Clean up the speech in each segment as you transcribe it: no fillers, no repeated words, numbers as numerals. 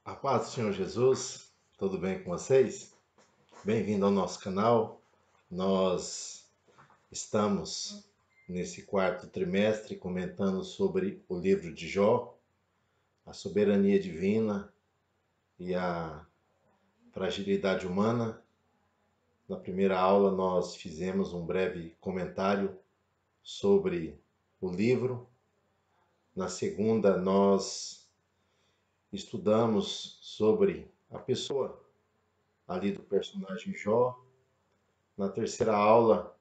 A paz do Senhor Jesus, tudo bem com vocês? Bem-vindo ao nosso canal. Nós estamos nesse quarto trimestre comentando sobre o livro de Jó, a soberania divina e a fragilidade humana. Na primeira aula, nós fizemos um breve comentário sobre o livro. Na segunda, nós estudamos sobre a pessoa ali do personagem Jó. Na terceira aula,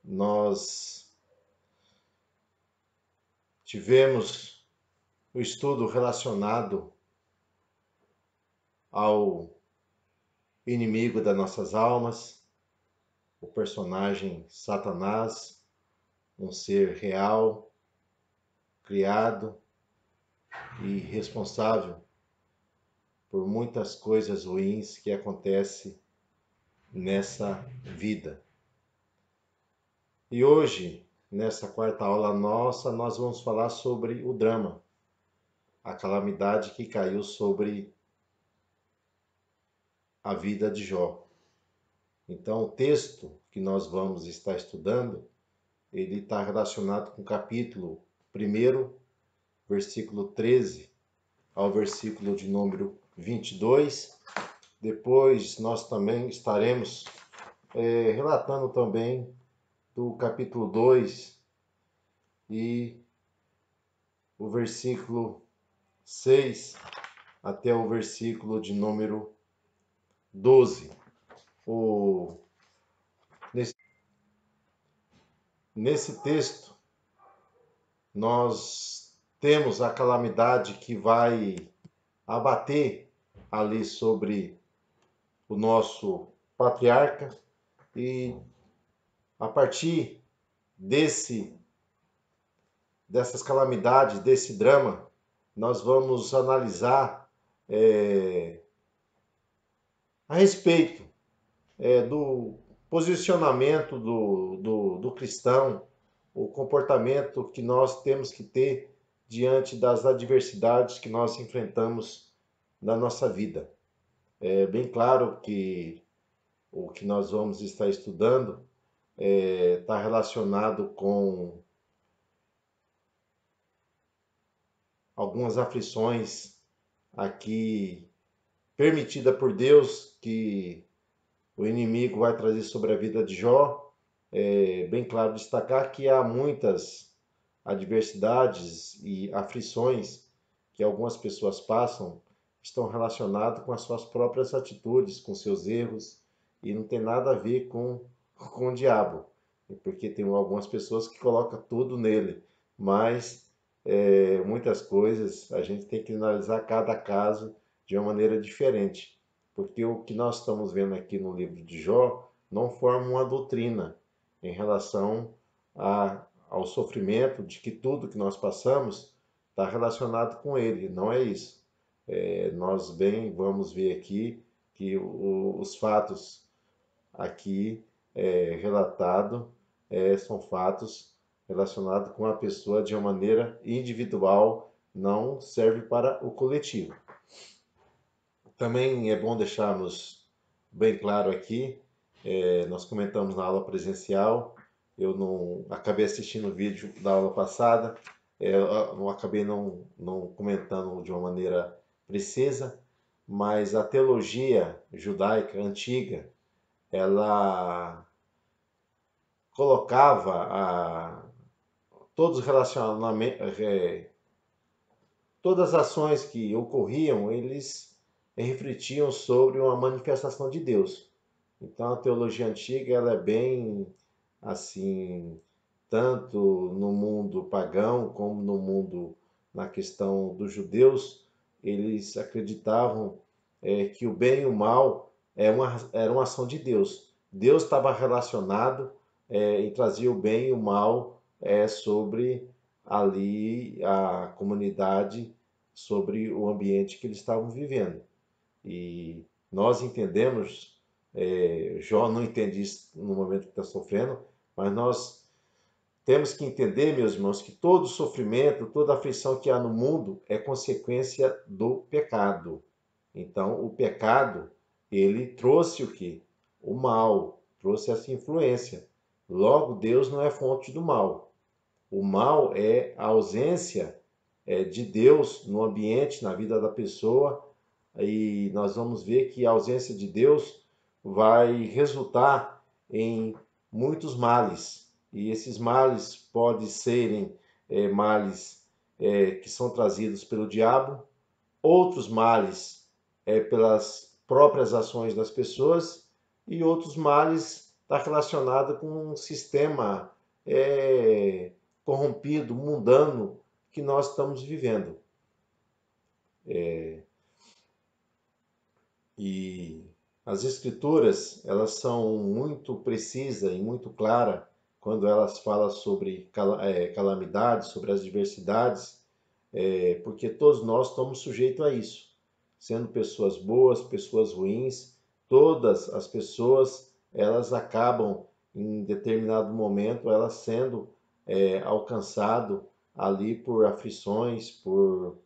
nós tivemos o estudo relacionado ao inimigo das nossas almas, o personagem Satanás, um ser real, criado e responsável por muitas coisas ruins que acontecem nessa vida. E hoje, nessa quarta aula nossa, nós vamos falar sobre o drama, a calamidade que caiu sobre a vida de Jó. Então, o texto que nós vamos estar estudando, ele está relacionado com o capítulo 1, versículo 13, ao versículo de número 22. Depois, nós também estaremos relatando também do capítulo 2 e o versículo 6 até o versículo de número 12. Nesse texto, nós temos a calamidade que vai abater ali sobre o nosso patriarca, e a partir dessas calamidades, desse drama, nós vamos analisar a respeito do posicionamento do cristão, o comportamento que nós temos que ter diante das adversidades que nós enfrentamos na nossa vida. É bem claro que o que nós vamos estar estudando está relacionado com algumas aflições aqui permitida por Deus, que o inimigo vai trazer sobre a vida de Jó. É bem claro destacar que há muitas adversidades e aflições que algumas pessoas passam, estão relacionadas com as suas próprias atitudes, com seus erros, e não tem nada a ver com o diabo, porque tem algumas pessoas que colocam tudo nele, mas muitas coisas a gente tem que analisar cada caso de uma maneira diferente, porque o que nós estamos vendo aqui no livro de Jó não forma uma doutrina em relação ao sofrimento, de que tudo que nós passamos está relacionado com ele. Não é isso. Nós bem vamos ver aqui que os fatos aqui relatados são fatos relacionados com a pessoa de uma maneira individual, não serve para o coletivo. Também é bom deixarmos bem claro aqui, nós comentamos na aula presencial, eu não acabei assistindo o vídeo da aula passada, eu não acabei não comentando de uma maneira precisa, mas a teologia judaica antiga, ela colocava todos os relacionamentos, todas as ações que ocorriam, eles refletiam sobre uma manifestação de Deus. Então a teologia antiga ela é bem assim, tanto no mundo pagão como no mundo na questão dos judeus, eles acreditavam que o bem e o mal era uma ação de Deus. Deus estava relacionado e trazia o bem e o mal sobre ali a comunidade, sobre o ambiente que eles estavam vivendo. E nós entendemos, Jó não entende isso no momento que está sofrendo, mas nós temos que entender, meus irmãos, que todo sofrimento, toda aflição que há no mundo é consequência do pecado. Então, o pecado, ele trouxe o quê? O mal, trouxe essa influência. Logo, Deus não é fonte do mal. O mal é a ausência de Deus no ambiente, na vida da pessoa, e nós vamos ver que a ausência de Deus vai resultar em muitos males. E esses males podem serem males que são trazidos pelo diabo, outros males pelas próprias ações das pessoas, e outros males está relacionado com um sistema é, corrompido, mundano que nós estamos vivendo. E as escrituras, elas são muito precisas e muito claras quando elas falam sobre calamidades, sobre as diversidades, porque todos nós estamos sujeitos a isso. Sendo pessoas boas, pessoas ruins, todas as pessoas, elas acabam, em determinado momento, elas sendo alcançado ali por aflições, por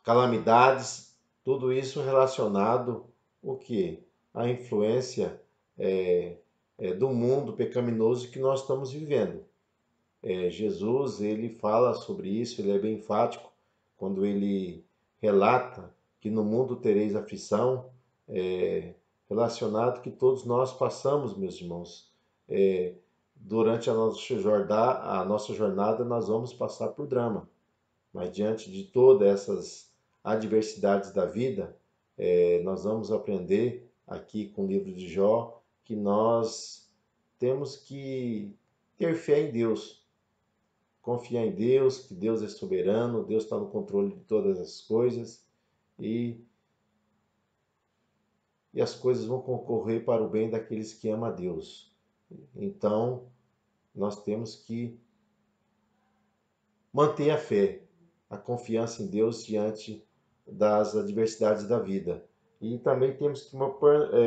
calamidades, tudo isso relacionado o que? A influência do mundo pecaminoso que nós estamos vivendo. Jesus, ele fala sobre isso, ele é bem enfático quando ele relata que no mundo tereis aflição, relacionado que todos nós passamos, meus irmãos. Durante a nossa jornada, nós vamos passar por drama, mas diante de todas essas adversidades da vida, nós vamos aprender aqui com o livro de Jó que nós temos que ter fé em Deus, confiar em Deus, que Deus é soberano, Deus está no controle de todas as coisas e, e as coisas vão concorrer para o bem daqueles que amam a Deus. Então, nós temos que manter a fé, a confiança em Deus diante das adversidades da vida. E também temos que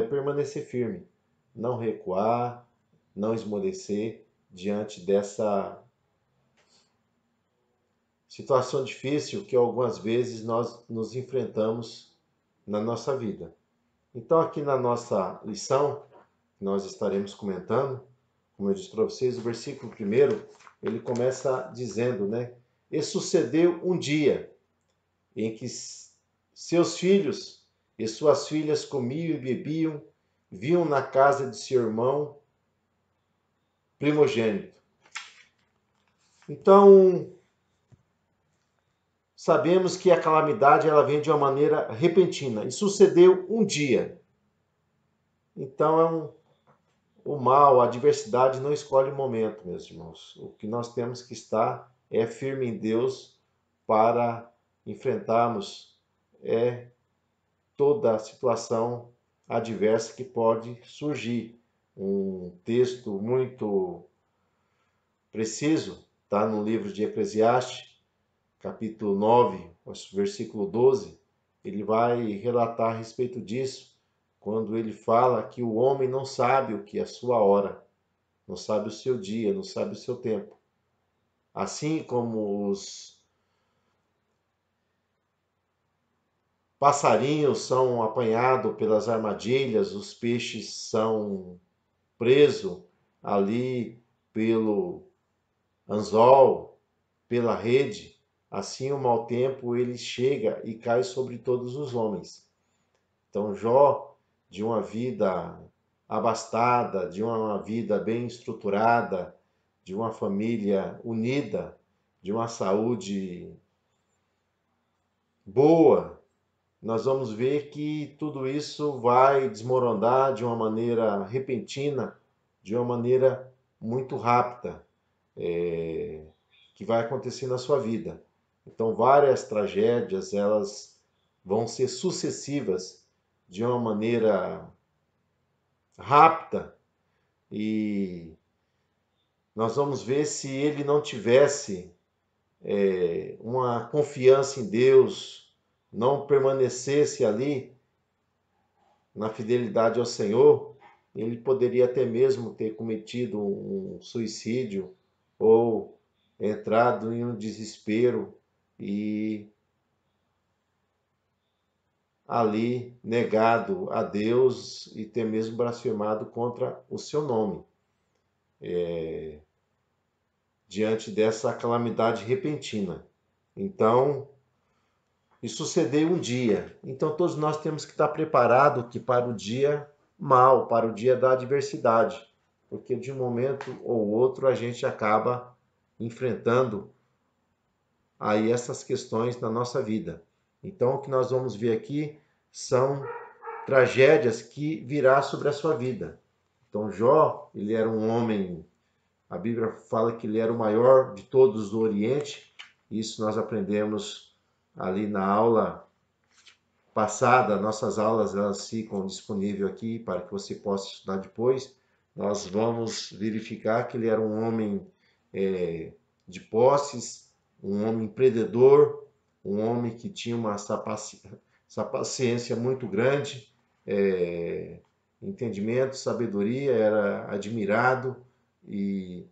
permanecer firme, não recuar, não esmorecer diante dessa situação difícil que algumas vezes nós nos enfrentamos na nossa vida. Então, aqui na nossa lição, nós estaremos comentando, como eu disse para vocês, o versículo 1, ele começa dizendo, né? E sucedeu um dia em que seus filhos e suas filhas comiam e bebiam, vinham na casa de seu irmão primogênito. Então, sabemos que a calamidade ela vem de uma maneira repentina. E sucedeu um dia. Então, o mal, a adversidade não escolhe o momento, meus irmãos. O que nós temos que estar é firme em Deus para enfrentarmos toda a situação adversa que pode surgir. Um texto muito preciso está no livro de Eclesiastes, capítulo 9, versículo 12. Ele vai relatar a respeito disso, quando ele fala que o homem não sabe o que é a sua hora, não sabe o seu dia, não sabe o seu tempo. Assim como os passarinhos são apanhados pelas armadilhas, os peixes são presos ali pelo anzol, pela rede, assim o mau tempo ele chega e cai sobre todos os homens. Então Jó, de uma vida abastada, de uma vida bem estruturada, de uma família unida, de uma saúde boa, nós vamos ver que tudo isso vai desmoronar de uma maneira repentina, de uma maneira muito rápida, que vai acontecer na sua vida. Então, várias tragédias, elas vão ser sucessivas de uma maneira rápida e nós vamos ver se ele não tivesse uma confiança em Deus, não permanecesse ali na fidelidade ao Senhor, ele poderia até mesmo ter cometido um suicídio ou entrado em um desespero e ali negado a Deus e ter mesmo blasfemado contra o seu nome, diante dessa calamidade repentina. Então, isso sucedeu um dia. Então, todos nós temos que estar preparados para o dia mal, para o dia da adversidade, porque de um momento ou outro a gente acaba enfrentando aí essas questões na nossa vida. Então, o que nós vamos ver aqui são tragédias que virá sobre a sua vida. Então, Jó, ele era um homem, a Bíblia fala que ele era o maior de todos do Oriente. Isso nós aprendemos ali na aula passada. Nossas aulas elas ficam disponíveis aqui para que você possa estudar depois. Nós vamos verificar que ele era um homem de posses, um homem empreendedor, um homem que tinha essa paciência muito grande, entendimento, sabedoria, era admirado e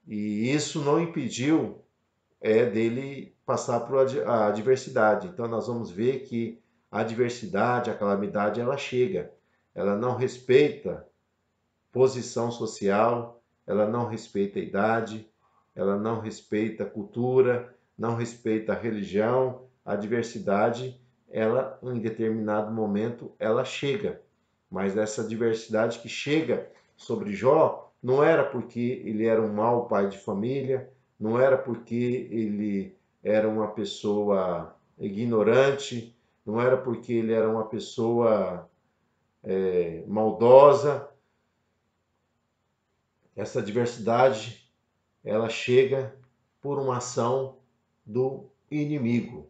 isso não impediu dele passar por a adversidade. Então nós vamos ver que a adversidade, a calamidade, ela chega. Ela não respeita posição social, ela não respeita a idade, ela não respeita a cultura, não respeita a religião. A adversidade, ela em determinado momento, ela chega. Mas essa adversidade que chega sobre Jó não era porque ele era um mau pai de família, não era porque ele era uma pessoa ignorante, não era porque ele era uma pessoa maldosa. Essa diversidade, ela chega por uma ação do inimigo,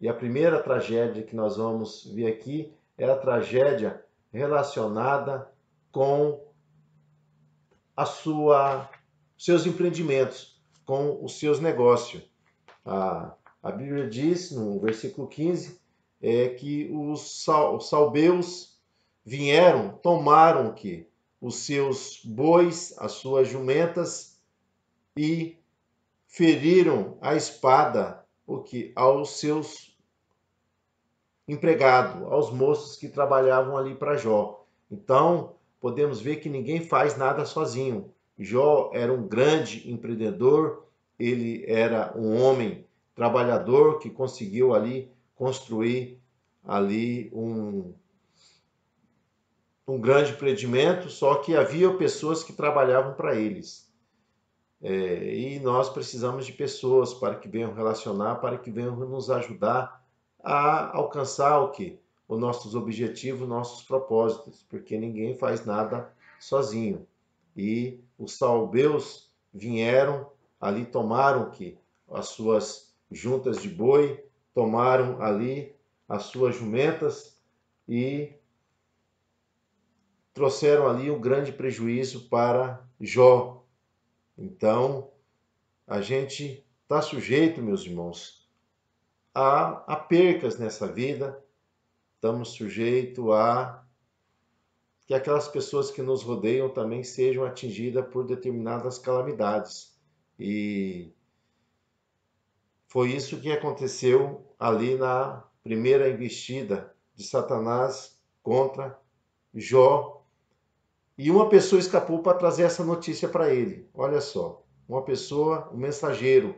E a primeira tragédia que nós vamos ver aqui é a tragédia relacionada com seus empreendimentos, com os seus negócios. A Bíblia diz, no versículo 15, que os salbeus vieram, tomaram o quê? Os seus bois, as suas jumentas e feriram a espada aos seus empregados, aos moços que trabalhavam ali para Jó. Então, podemos ver que ninguém faz nada sozinho. Jó era um grande empreendedor, ele era um homem trabalhador que conseguiu ali construir ali um grande empreendimento, só que havia pessoas que trabalhavam para eles. E nós precisamos de pessoas para que venham relacionar, para que venham nos ajudar a alcançar o quê? Os nossos objetivos, nossos propósitos, porque ninguém faz nada sozinho. E os salbeus vieram ali, tomaram o quê? As suas juntas de boi, tomaram ali as suas jumentas e trouxeram ali um grande prejuízo para Jó. Então, a gente está sujeito, meus irmãos, a percas nessa vida, estamos sujeitos a que aquelas pessoas que nos rodeiam também sejam atingidas por determinadas calamidades. E foi isso que aconteceu ali na primeira investida de Satanás contra Jó. E uma pessoa escapou para trazer essa notícia para ele. Olha só, uma pessoa, um mensageiro,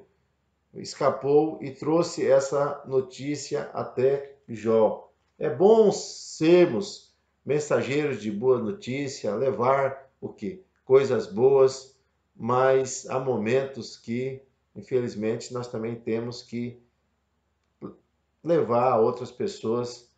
escapou e trouxe essa notícia até Jó. É bom sermos mensageiros de boa notícia, levar o quê? Coisas boas, mas há momentos que, infelizmente, nós também temos que levar a outras pessoas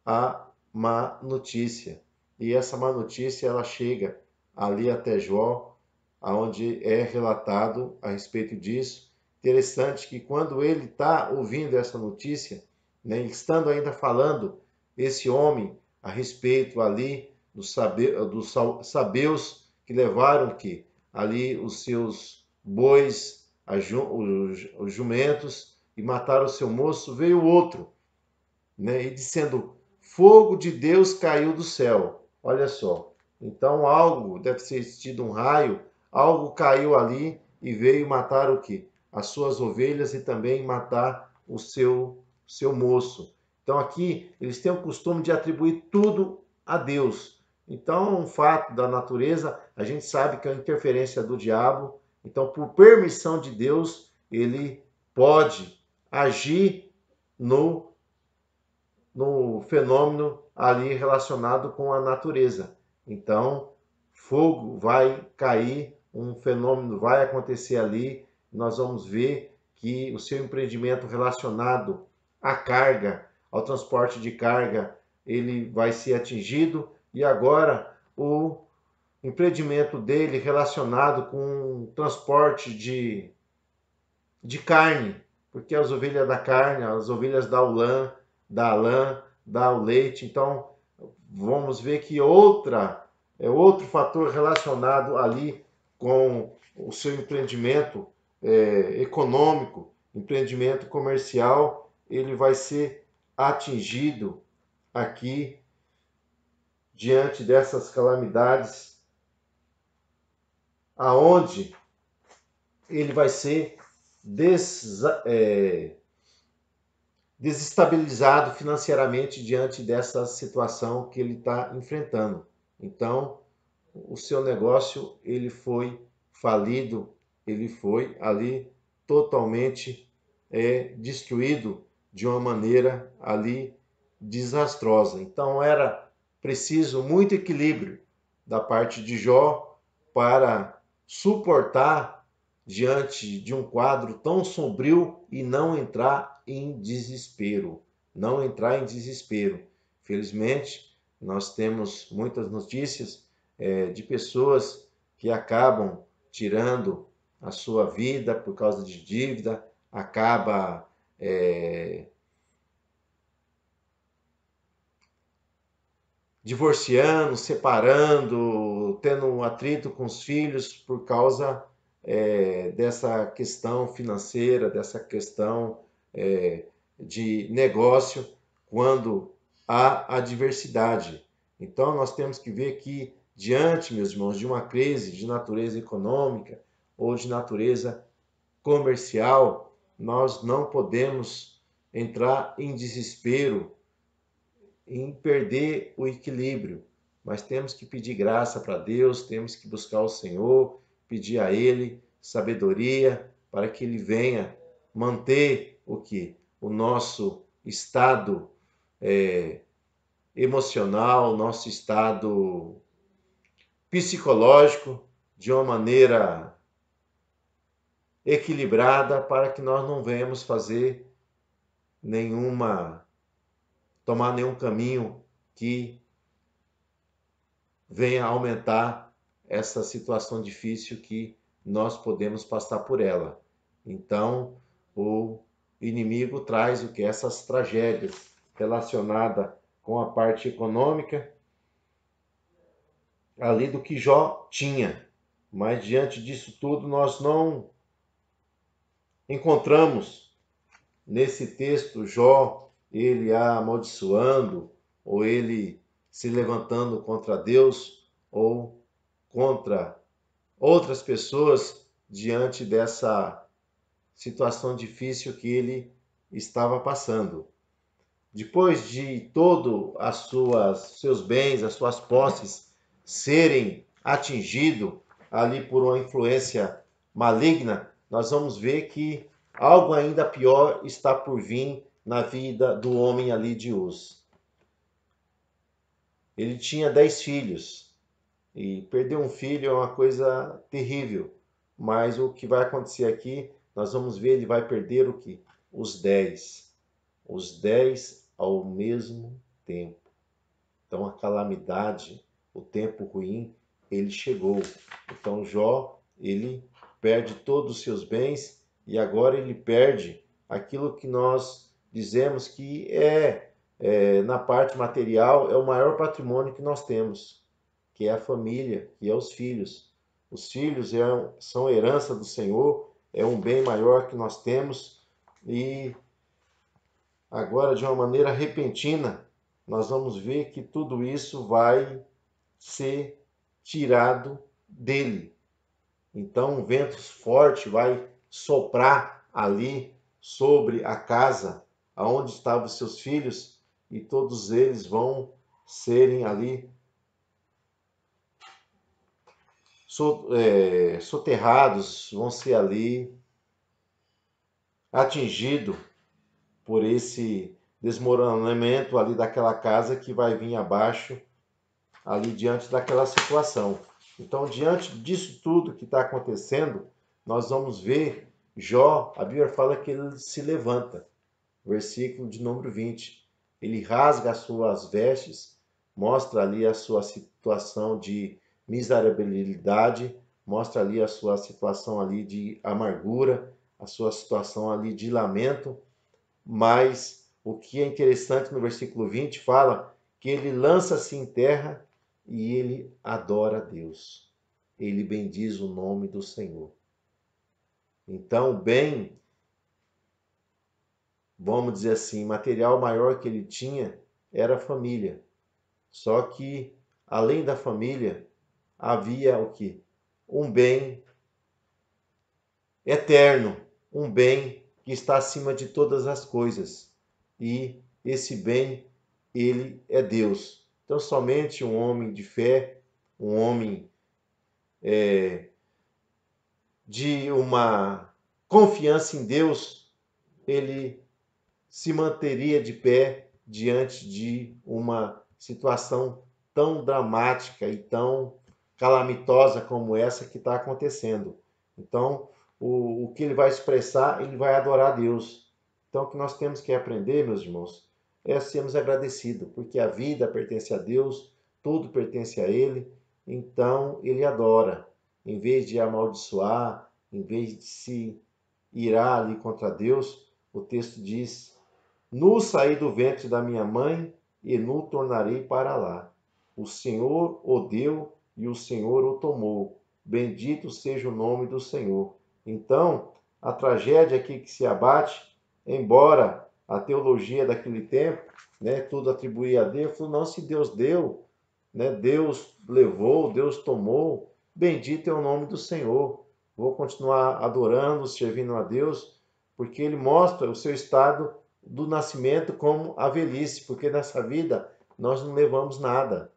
a má notícia. E essa má notícia ela chega ali até Jó, aonde é relatado a respeito disso. Interessante que quando ele está ouvindo essa notícia, né, estando ainda falando esse homem a respeito ali dos sabeus que levaram que ali os seus bois, os jumentos e mataram o seu moço, veio outro, né, e dizendo: fogo de Deus caiu do céu. Olha só. Então algo deve ter tido um raio, algo caiu ali e veio matar o quê? As suas ovelhas e também matar seu moço. Então aqui eles têm o costume de atribuir tudo a Deus. Então, um fato da natureza, a gente sabe que é a interferência do diabo. Então, por permissão de Deus, ele pode agir no fenômeno ali relacionado com a natureza. Então, fogo vai cair, um fenômeno vai acontecer ali, nós vamos ver que o seu empreendimento relacionado à carga, ao transporte de carga, ele vai ser atingido, e agora o empreendimento dele relacionado com o transporte de carne, porque as ovelhas da carne, as ovelhas da lã, dá o leite. Então, vamos ver que outro fator relacionado ali com o seu empreendimento econômico, empreendimento comercial, ele vai ser atingido aqui diante dessas calamidades, aonde ele vai ser desestabilizado financeiramente diante dessa situação que ele está enfrentando. Então, o seu negócio ele foi falido, ele foi ali totalmente destruído de uma maneira ali desastrosa. Então, era preciso muito equilíbrio da parte de Jó para suportar diante de um quadro tão sombrio e não entrar em desespero. Não entrar em desespero. Felizmente, nós temos muitas notícias de pessoas que acabam tirando a sua vida por causa de dívida, acaba divorciando, separando, tendo um atrito com os filhos por causa dessa questão financeira, dessa questão de negócio, quando há adversidade. Então, nós temos que ver que, diante, meus irmãos, de uma crise de natureza econômica ou de natureza comercial, nós não podemos entrar em desespero, em perder o equilíbrio, mas temos que pedir graça para Deus, temos que buscar o Senhor, pedir a Ele sabedoria para que Ele venha manter o nosso estado emocional, nosso estado psicológico de uma maneira equilibrada, para que nós não venhamos tomar nenhum caminho que venha aumentar essa situação difícil que nós podemos passar por ela. Então, o inimigo traz o que? Essas tragédias relacionadas com a parte econômica, ali do que Jó tinha. Mas diante disso tudo, nós não encontramos nesse texto Jó, ele amaldiçoando, ou ele se levantando contra Deus, ou contra outras pessoas diante dessa situação difícil que ele estava passando. Depois de todo seus bens, as suas posses serem atingidos ali por uma influência maligna, nós vamos ver que algo ainda pior está por vir na vida do homem ali de Uz. Ele tinha 10 filhos, e perder um filho é uma coisa terrível, mas o que vai acontecer aqui, nós vamos ver, ele vai perder o quê? Os 10. Os 10 ao mesmo tempo. Então a calamidade, o tempo ruim, ele chegou. Então Jó, ele perde todos os seus bens, e agora ele perde aquilo que nós dizemos que na parte material, é o maior patrimônio que nós temos, que é a família, que é os filhos. Os filhos são herança do Senhor, é um bem maior que nós temos, e agora, de uma maneira repentina, nós vamos ver que tudo isso vai ser tirado dele. Então, um vento forte vai soprar ali sobre a casa aonde estavam os seus filhos, e todos eles vão serem ali soterrados, vão ser ali atingidos por esse desmoronamento ali daquela casa que vai vir abaixo ali diante daquela situação. Então, diante disso tudo que está acontecendo, nós vamos ver Jó, a Bíblia fala que ele se levanta, versículo de número 20. Ele rasga as suas vestes, mostra ali a sua situação de miserabilidade, mostra ali a sua situação ali de amargura, a sua situação ali de lamento, mas o que é interessante no versículo 20 fala que ele lança-se em terra e ele adora a Deus. Ele bendiz o nome do Senhor. Então, bem, vamos dizer assim, material maior que ele tinha era a família. Só que, além da família, havia o quê? Um bem eterno, um bem que está acima de todas as coisas. E esse bem, ele é Deus. Então, somente um homem de fé, um homem de uma confiança em Deus, ele se manteria de pé diante de uma situação tão dramática e tão calamitosa como essa que está acontecendo. Então, o que ele vai expressar, ele vai adorar a Deus. Então, o que nós temos que aprender, meus irmãos, é sermos agradecidos, porque a vida pertence a Deus, tudo pertence a Ele, então ele adora. Em vez de amaldiçoar, em vez de se irar ali contra Deus, o texto diz: nu saí do ventre da minha mãe e nu tornarei para lá. O Senhor o deu e o Senhor o tomou. Bendito seja o nome do Senhor. Então, a tragédia aqui que se abate, embora a teologia daquele tempo, né, tudo atribuía a Deus, falou, não, se Deus deu, né, Deus levou, Deus tomou, bendito é o nome do Senhor. Vou continuar adorando, servindo a Deus, porque ele mostra o seu estado do nascimento como a velhice, porque nessa vida nós não levamos nada.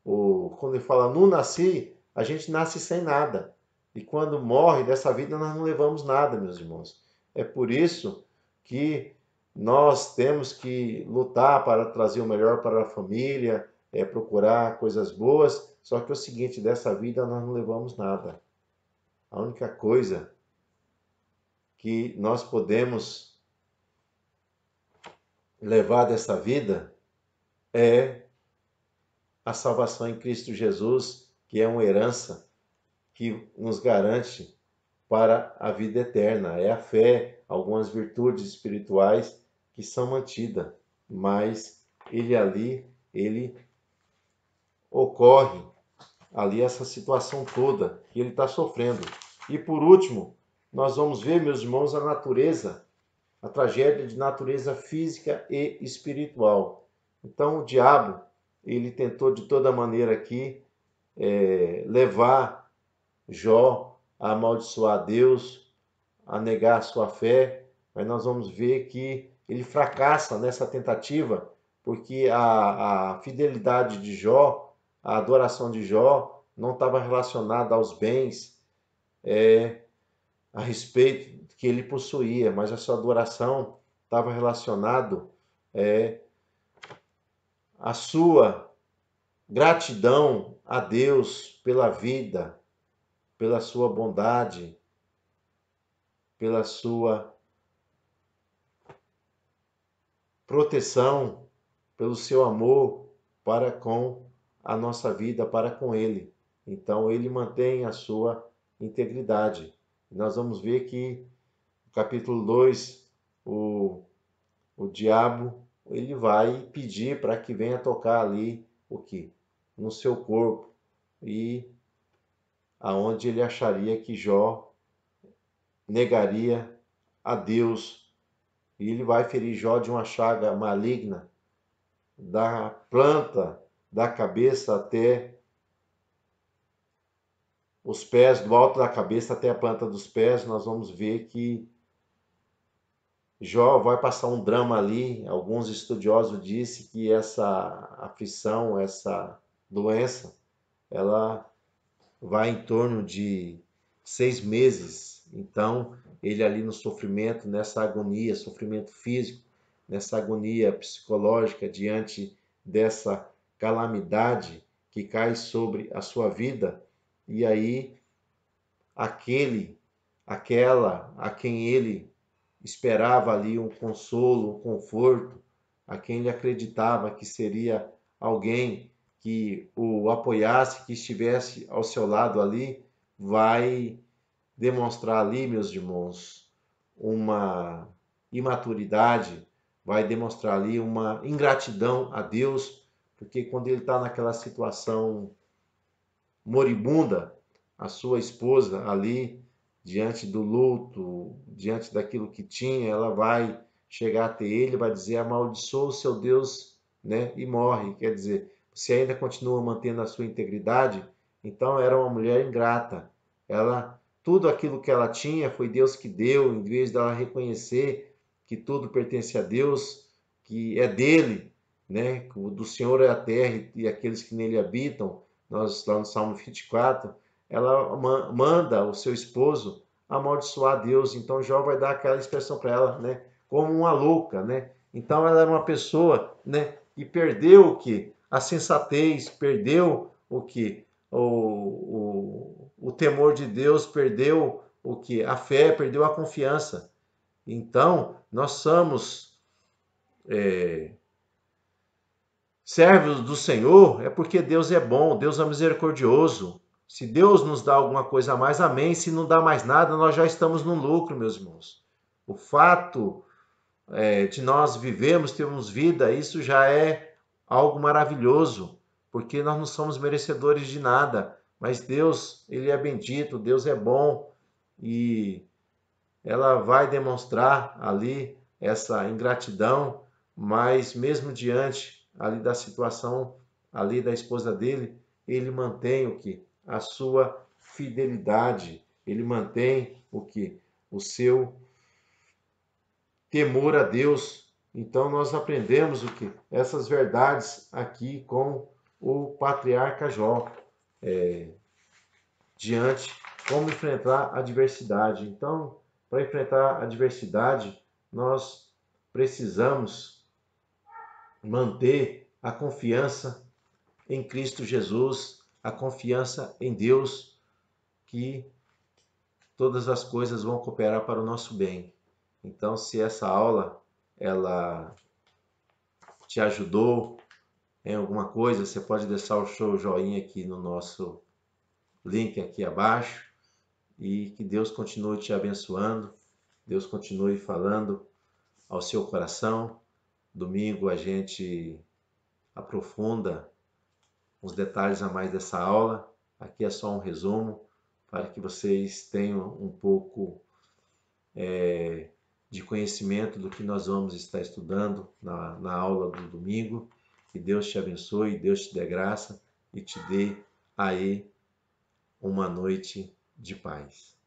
Quando ele fala não nasci, a gente nasce sem nada. E quando morre dessa vida nós não levamos nada, meus irmãos. É por isso que nós temos que lutar para trazer o melhor para a família, procurar coisas boas. Só que é o seguinte, dessa vida nós não levamos nada. A única coisa que nós podemos levar dessa vida é a salvação em Cristo Jesus, que é uma herança que nos garante para a vida eterna. É a fé, algumas virtudes espirituais que são mantidas, mas ele ocorre ali essa situação toda que ele está sofrendo. E por último, nós vamos ver, meus irmãos, a natureza, a tragédia de natureza física e espiritual. Então, o diabo, ele tentou de toda maneira aqui levar Jó a amaldiçoar Deus, a negar a sua fé, mas nós vamos ver que ele fracassa nessa tentativa, porque a fidelidade de Jó, a adoração de Jó, não estava relacionada aos bens a respeito que ele possuía, mas a sua adoração estava relacionado à sua gratidão a Deus pela vida, pela sua bondade, pela sua proteção, pelo seu amor para com a nossa vida, para com Ele. Então, ele mantém a sua integridade. Nós vamos ver que no capítulo 2, o diabo ele vai pedir para que venha tocar ali o que? No seu corpo. E aonde ele acharia que Jó negaria a Deus. E ele vai ferir Jó de uma chaga maligna, da planta da cabeça até os pés, do alto da cabeça até a planta dos pés. Nós vamos ver que Jó vai passar um drama ali. Alguns estudiosos dizem que essa aflição, essa doença, ela vai em torno de 6 meses. Então, ele ali no sofrimento, nessa agonia, sofrimento físico, nessa agonia psicológica diante dessa calamidade que cai sobre a sua vida, e aí aquele, aquela a quem ele esperava ali um consolo, um conforto, a quem ele acreditava que seria alguém que o apoiasse, que estivesse ao seu lado ali, vai demonstrar ali, meus irmãos, uma imaturidade, vai demonstrar ali uma ingratidão a Deus, porque quando ele está naquela situação moribunda, a sua esposa ali, diante do luto, diante daquilo que tinha, ela vai chegar até ele, vai dizer: amaldiçoa o seu Deus, né? E morre. Quer dizer, você ainda continua mantendo a sua integridade? Então era uma mulher ingrata. Ela, tudo aquilo que ela tinha foi Deus que deu, em vez dela reconhecer que tudo pertence a Deus, que é dele, né? Do Senhor é a terra e aqueles que nele habitam. Nós, lá no Salmo 24, ela manda o seu esposo amaldiçoar Deus. Então Jó vai dar aquela expressão para ela, né? Como uma louca, né? Então ela era uma pessoa, né? Que perdeu o que? A sensatez, perdeu o que? O temor de Deus, perdeu o que? A fé, perdeu a confiança. Então, nós somos servos do Senhor, é porque Deus é bom, Deus é misericordioso. Se Deus nos dá alguma coisa a mais, amém. Se não dá mais nada, nós já estamos no lucro, meus irmãos. O fato de nós vivermos, termos vida, isso já é algo maravilhoso, porque nós não somos merecedores de nada. Mas Deus, Ele é bendito, Deus é bom e ela vai demonstrar ali essa ingratidão, mas mesmo diante ali da situação ali da esposa dele, ele mantém o que? A sua fidelidade, ele mantém o que? O seu temor a Deus. Então nós aprendemos o que? Essas verdades aqui com o patriarca Jó, diante como enfrentar a adversidade. Então, para enfrentar a adversidade, nós precisamos manter a confiança em Cristo Jesus, a confiança em Deus, que todas as coisas vão cooperar para o nosso bem. Então, se essa aula ela te ajudou em alguma coisa, você pode deixar o seu joinha aqui no nosso link aqui abaixo e que Deus continue te abençoando, Deus continue falando ao seu coração. Domingo a gente aprofunda uns detalhes a mais dessa aula. Aqui é só um resumo para que vocês tenham um pouco de conhecimento do que nós vamos estar estudando na aula do domingo. Que Deus te abençoe, Deus te dê graça e te dê aí uma noite de paz.